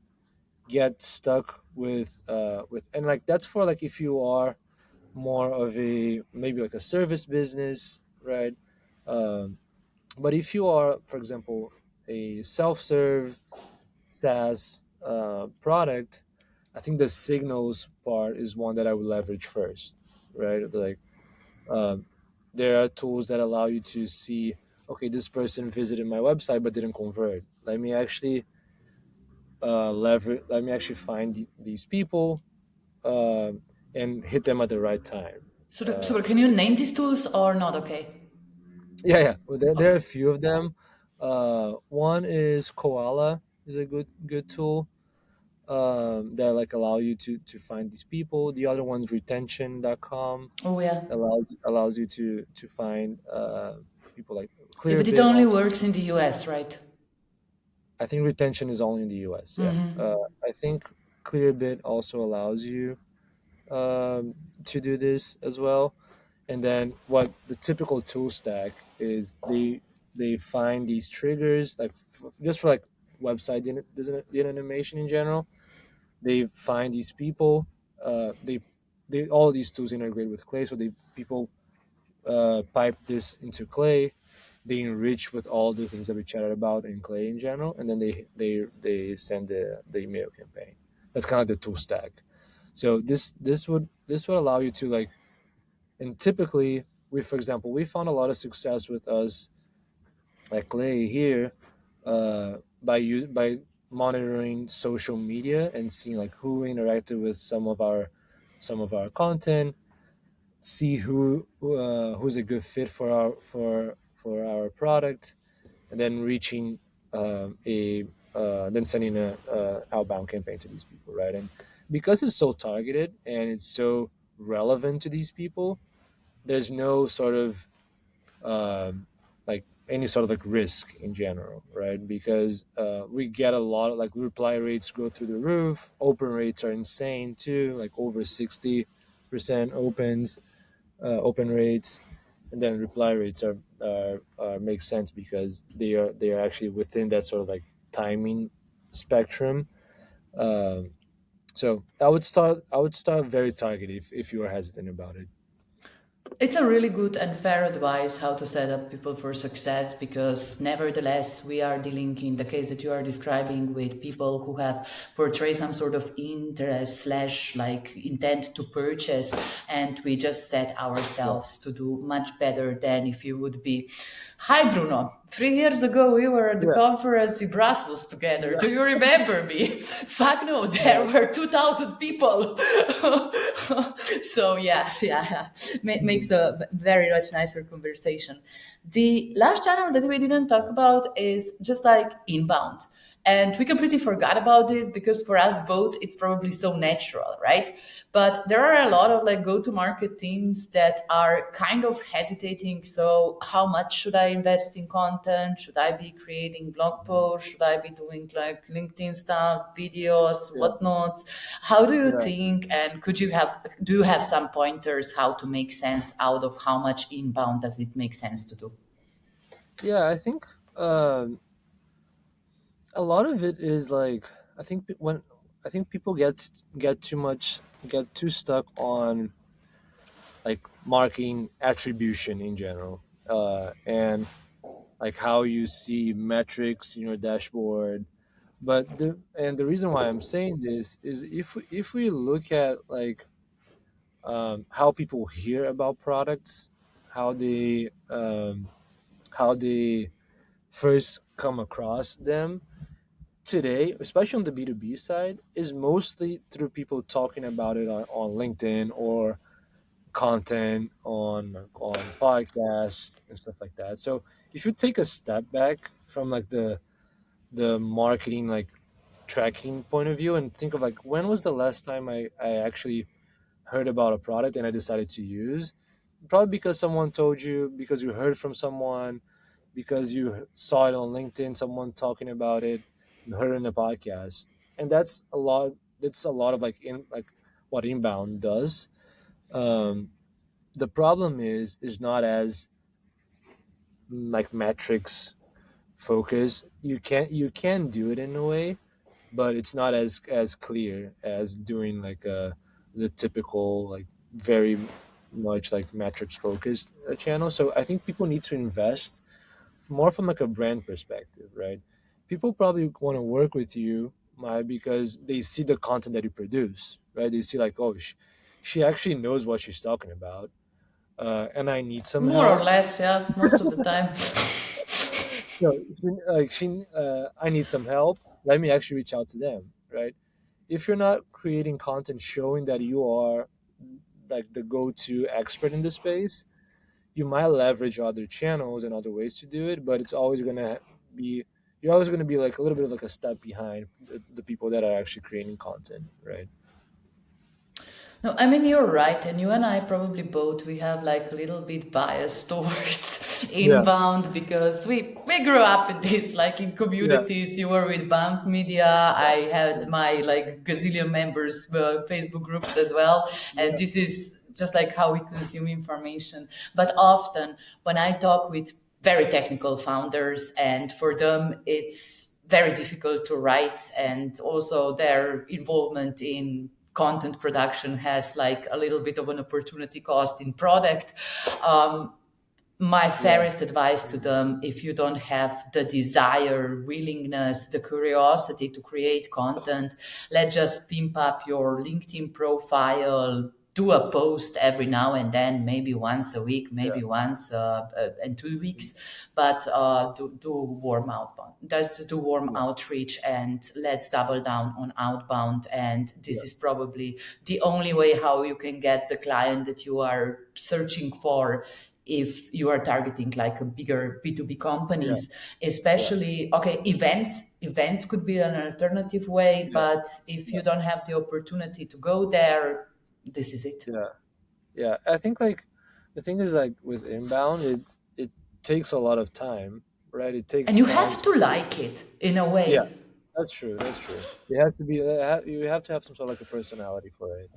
[SPEAKER 2] get stuck with and like that's for like if you are more of a maybe like a service business, right? um, but if you are, for example, a self-serve SaaS product, I think the signals part is one that I would leverage first, right? Like um, there are tools that allow you to see, okay, this person visited my website but didn't convert. Let me actually find these people um, and hit them at the right time.
[SPEAKER 1] So, can you name these tools or not? Okay.
[SPEAKER 2] Yeah, yeah. Well, there are
[SPEAKER 1] Okay.
[SPEAKER 2] a few of them. One is Koala is a good tool that like allow you to find these people. The other one's retention.com
[SPEAKER 1] Oh, yeah.
[SPEAKER 2] allows you to find people like
[SPEAKER 1] Yeah, but it
[SPEAKER 2] Clearbit.
[SPEAKER 1] only
[SPEAKER 2] Also,
[SPEAKER 1] works in the US, right?
[SPEAKER 2] I think retention is only in the U.S. Yeah,
[SPEAKER 1] Hmm.
[SPEAKER 2] I think Clearbit also allows you to do this as well. And then what the typical tool stack is they find these triggers like just for like website data animation in general. They find these people. They all these tools integrate with Clay, so they people pipe this into Clay. They enrich with all the things that we chatted about in Clay in general, and then they send the email campaign. That's kind of the tool stack. So this would allow you to like, and typically we, for example, we found a lot of success with us at Clay here by monitoring social media and seeing like who interacted with some of our content, see who's a good fit for our product, and then reaching a then sending a outbound campaign to these people, right? And because it's so targeted and it's so relevant to these people, there's no sort of like any sort of like risk in general, right? Because we get a lot of like reply rates go through the roof. Open rates are insane too, like over 60% open rates, and then reply rates are make sense because they are actually within that sort of like timing spectrum. Um, so I would start very targeted if you are hesitant about it.
[SPEAKER 1] It's a really good and fair advice how to set up people for success, because nevertheless we are dealing in the case that you are describing with people who have portrayed some sort of interest slash like intent to purchase, and we just set
[SPEAKER 2] Yeah,
[SPEAKER 1] ourselves to do much better than if you would be. Hi Bruno, 3 years ago we were at the
[SPEAKER 2] yeah,
[SPEAKER 1] conference in Brussels together. Do you remember me? Fuck no, there
[SPEAKER 2] yeah,
[SPEAKER 1] were 2,000 people. So yeah, makes
[SPEAKER 2] mhm,
[SPEAKER 1] a very much nicer conversation. The last channel that we didn't talk about is just like inbound. And we completely forgot about this because for us both, it's probably so natural, right? But there are a lot of like go to market teams that are kind of hesitating. So, how much should I invest in content? Should I be creating blog posts? Should I be doing like LinkedIn stuff, videos,
[SPEAKER 2] yeah,
[SPEAKER 1] whatnot? How do you
[SPEAKER 2] yeah,
[SPEAKER 1] think? And do you have some pointers how to make sense out of how much inbound does it make sense to do?
[SPEAKER 2] yeah. I think um, a lot of it is like when I think people get too stuck on like marketing attribution in general, and like how you see metrics in your dashboard. But the reason why I'm saying this is if we look at like how people hear about products, how they first come across them today, especially on the B2B side, is mostly through people talking about it on LinkedIn or content on podcasts and stuff like that. So if you take a step back from like the marketing like tracking point of view and think of like when was the last time I actually heard about a product and I decided to use, probably because someone told you, because you heard from someone, because you saw it on LinkedIn, someone talking about it, you heard it in a podcast, and that's a lot. That's a lot of like what inbound does. Um, the problem is not as like metrics focus. You can do it in a way, but it's not as clear as doing like the typical like very much like metrics focused channel. So I think people need to invest more from like a brand perspective, right? People probably want to work with you, because they see the content that you produce, right? They see like, oh, she actually knows what she's talking about, and I need some
[SPEAKER 1] More or
[SPEAKER 2] help.
[SPEAKER 1] less, yeah, most of the time.
[SPEAKER 2] So I need some help. Let me actually reach out to them, right? If you're not creating content showing that you are like the go-to expert in the space, you might leverage other channels and other ways to do it, but it's always going to be you're always going to be like a little bit of like a step behind the people that are actually creating content, right?
[SPEAKER 1] No, I mean you're right, and you and I probably both we have like a little bit bias towards
[SPEAKER 2] Yeah,
[SPEAKER 1] inbound because we grew up in this like in
[SPEAKER 2] yeah,
[SPEAKER 1] communities. You were with Bank Media. I had my like gazillion members Facebook groups as well, and
[SPEAKER 2] yeah,
[SPEAKER 1] this is just like how we consume information. But often when I talk with very technical founders, and for them it's very difficult to write, and also their involvement in content production has like a little bit of an opportunity cost in product. um, my
[SPEAKER 2] yeah,
[SPEAKER 1] fairest advice to them, if you don't have the desire, willingness, the curiosity to create content, let's just pimp up your LinkedIn profile, do a post every now and then, maybe once a week,
[SPEAKER 2] yeah,
[SPEAKER 1] maybe once in 2 weeks, but do warm outbound. That's do warm
[SPEAKER 2] yeah,
[SPEAKER 1] outreach, and let's double down on outbound. And
[SPEAKER 2] yeah,
[SPEAKER 1] this is probably the only way how you can get the client that you are searching for, if you are targeting like a bigger B2B
[SPEAKER 2] yeah,
[SPEAKER 1] companies,
[SPEAKER 2] yeah,
[SPEAKER 1] especially okay, events could be an alternative way,
[SPEAKER 2] yeah,
[SPEAKER 1] but if
[SPEAKER 2] yeah,
[SPEAKER 1] you don't have the opportunity to go there, this is it.
[SPEAKER 2] yeah, yeah. I think like the thing is like with inbound, it takes a lot of time, right? It
[SPEAKER 1] And
[SPEAKER 2] takes
[SPEAKER 1] you
[SPEAKER 2] time.
[SPEAKER 1] have to like it in a
[SPEAKER 2] Yeah,
[SPEAKER 1] way.
[SPEAKER 2] that's true. That's true. It has to be. You have to have some sort of like a personality for it.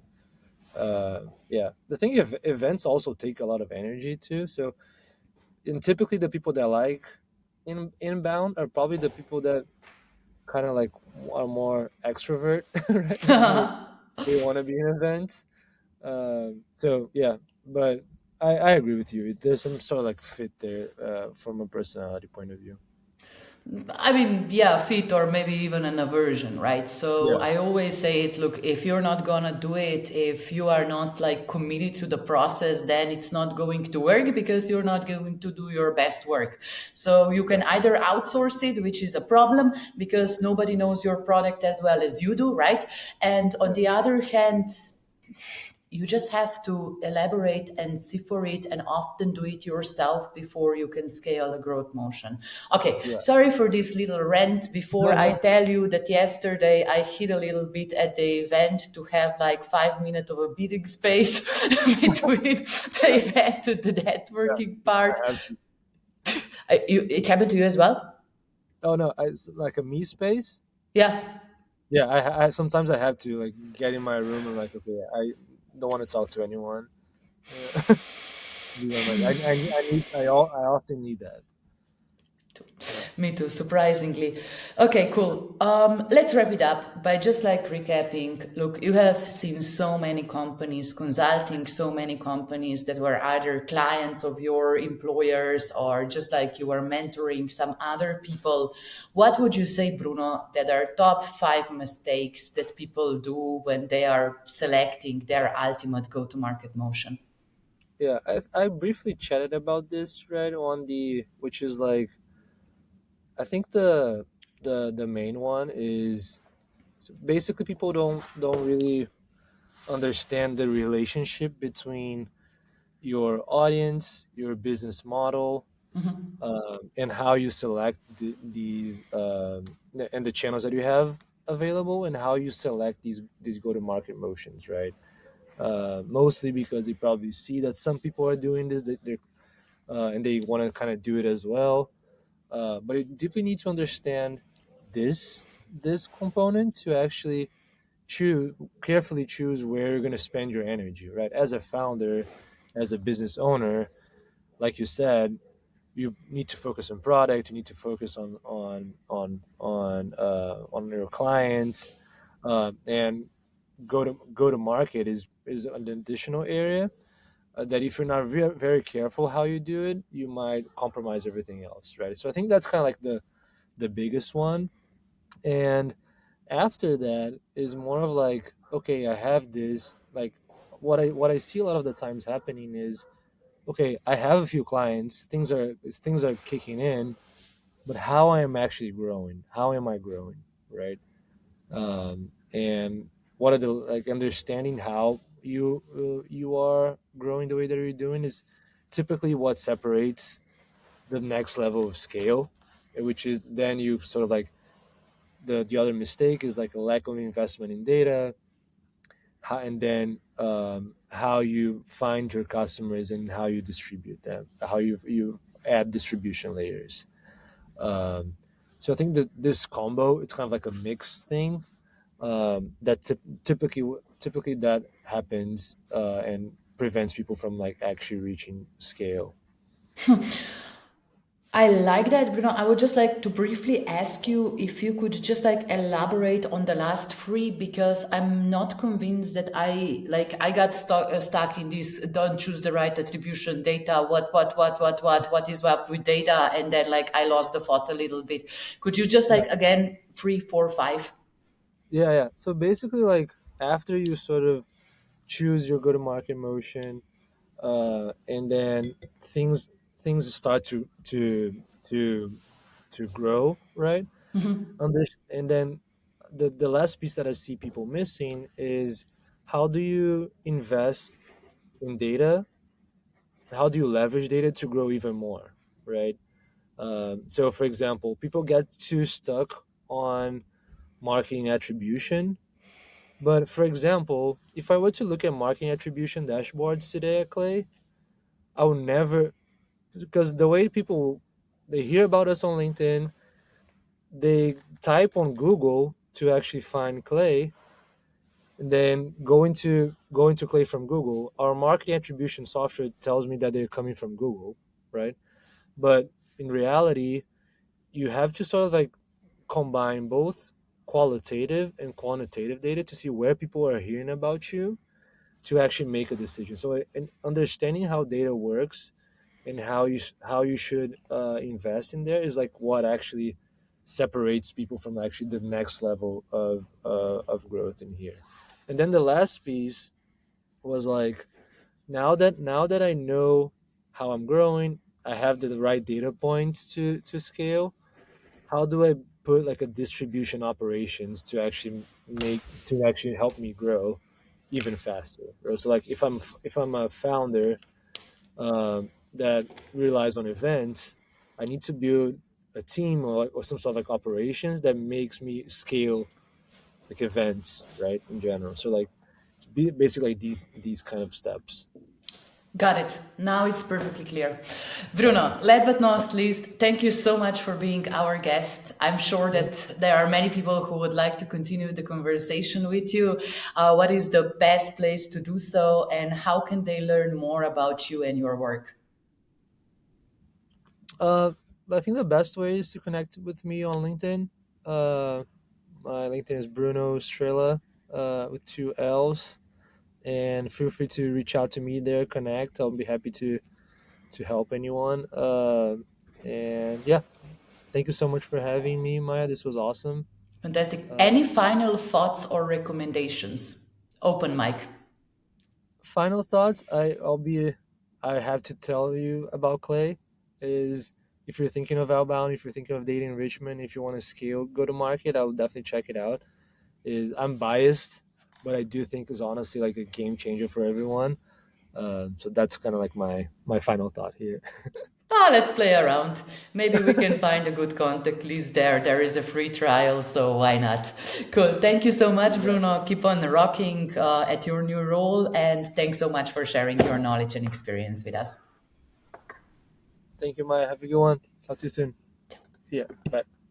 [SPEAKER 2] Yeah. The thing is, events also take a lot of energy too. So, and typically the people that like inbound are probably the people that kind of like are more extrovert, right? And they want to be in events. So yeah, but I agree with you. There's some sort of like fit there from a personality point of view.
[SPEAKER 1] I mean, yeah, fit or maybe even an aversion, right? So
[SPEAKER 2] Yeah,
[SPEAKER 1] I always say it, look, if you're not gonna do it, if you are not like committed to the process, then it's not going to work because you're not going to do your best work. So you
[SPEAKER 2] yeah,
[SPEAKER 1] can either outsource it, which is a problem because nobody knows your product as well as you do, right? And on
[SPEAKER 2] yeah,
[SPEAKER 1] the other hand, you just have to elaborate and see for it and often do it yourself before you can scale a growth motion. Okay,
[SPEAKER 2] yeah.
[SPEAKER 1] sorry for this little rant before
[SPEAKER 2] No,
[SPEAKER 1] I
[SPEAKER 2] no.
[SPEAKER 1] tell you that yesterday I hit a little bit at the event to have like 5 minutes of a breathing space between the
[SPEAKER 2] Yeah,
[SPEAKER 1] event to the
[SPEAKER 2] yeah.
[SPEAKER 1] networking
[SPEAKER 2] I
[SPEAKER 1] part.
[SPEAKER 2] have to.
[SPEAKER 1] It happened to you as well?
[SPEAKER 2] Oh no, it's like a me space.
[SPEAKER 1] Yeah.
[SPEAKER 2] Yeah, I sometimes I have to like get in my room and like okay, I don't want to talk to anyone. Be on my, I often need that. Yeah,
[SPEAKER 1] Me too, surprisingly. Okay, cool. Let's wrap it up by just like recapping. Look, you have seen so many companies consulting, so many companies that were either clients of your employers or just like you were mentoring some other people. What would you say, Bruno, that are top five mistakes that people do when they are selecting their ultimate go to market motion?
[SPEAKER 2] yeah. I briefly chatted about this right on the which is like I think the main one is so basically people don't really understand the relationship between your audience, your business model, and how you select these and the channels that you have available, and how you select these go to market motions, right? Mostly because they probably see that some people are doing this, and they want to kind of do it as well. But you deeply need to understand this component to actually choose carefully choose where you're going to spend your energy, right? As a founder, as a business owner, like you said, you need to focus on product. You need to focus on your clients, and go to market is an additional area that if you're not very careful how you do it, you might compromise everything else, right? So I think that's kind of like the biggest one. And after that is more of like, okay, I have this like what I see a lot of the times happening is, okay, I have a few clients, things are kicking in, but how I am actually growing? How am I growing? Right? And what are the like understanding how you are growing the way that you're doing is typically what separates the next level of scale, which is then you sort of like the other mistake is like a lack of investment in data, and then how you find your customers and how you distribute them, how you add distribution layers. Um, so I think that this combo, it's kind of like a mixed thing that typically that happens and prevents people from like actually reaching scale.
[SPEAKER 1] I like that, Bruno. I would just like to briefly ask you if you could just like elaborate on the last three because I'm not convinced that I got stuck in this don't choose the right attribution data what is up with data and then like I lost the thought a little bit. Could you just
[SPEAKER 2] Yeah,
[SPEAKER 1] like again three, four, five?
[SPEAKER 2] yeah, yeah. So basically, like after you sort of choose your go-to-market motion, and then things things start to grow, right? And then the last piece that I see people missing is how do you invest in data? How do you leverage data to grow even more, right? So, for example, people get too stuck on marketing attribution. But for example, if I were to look at marketing attribution dashboards today at Clay, I would never, because the way people they hear about us on LinkedIn, they type on Google to actually find Clay, and then go into Clay from Google. Our marketing attribution software tells me that they're coming from Google, right? But in reality, you have to sort of like combine both qualitative and quantitative data to see where people are hearing about you to actually make a decision. So, and understanding how data works and how you should invest in there is like what actually separates people from actually the next level of growth in here. And then the last piece was like, now that I know how I'm growing, I have the right data points to scale. How do I put like a distribution operations to actually help me grow even faster, right? So like if I'm a founder that relies on events, I need to build a team or some sort of like operations that makes me scale like events, right? In general, so like it's basically these kind of steps.
[SPEAKER 1] Got it. Now it's perfectly clear. Bruno, last but not least, thank you so much for being our guest. I'm sure
[SPEAKER 2] Yeah.
[SPEAKER 1] that there are many people who would like to continue the conversation with you. What is the best place to do so, and how can they learn more about you and your work?
[SPEAKER 2] Uh, I think the best way is to connect with me on LinkedIn. My LinkedIn is Bruno Estrella with two L's, and feel free to reach out to me there. Connect. I'll be happy to help anyone. And yeah, thank you so much for having me, Maya. This was awesome.
[SPEAKER 1] Fantastic.
[SPEAKER 2] Uh,
[SPEAKER 1] Any final thoughts or recommendations? Open mic.
[SPEAKER 2] Final thoughts. I have to tell you about Clay. Is if you're thinking of outbound, if you're thinking of data enrichment, if you want to scale go to market, I would definitely check it out. Is I'm biased, but I do think is honestly like a game changer for everyone. So that's kind of like my final thought here.
[SPEAKER 1] Let's play around. Maybe we can find a good contact list there. There is a free trial, so why not? Cool. Thank you so much,
[SPEAKER 2] Yeah.
[SPEAKER 1] Bruno. Keep on rocking at your new role, and thanks so much for sharing your knowledge and experience with us.
[SPEAKER 2] Thank you, Maya. Have a good one. Talk to you soon. See ya. Bye.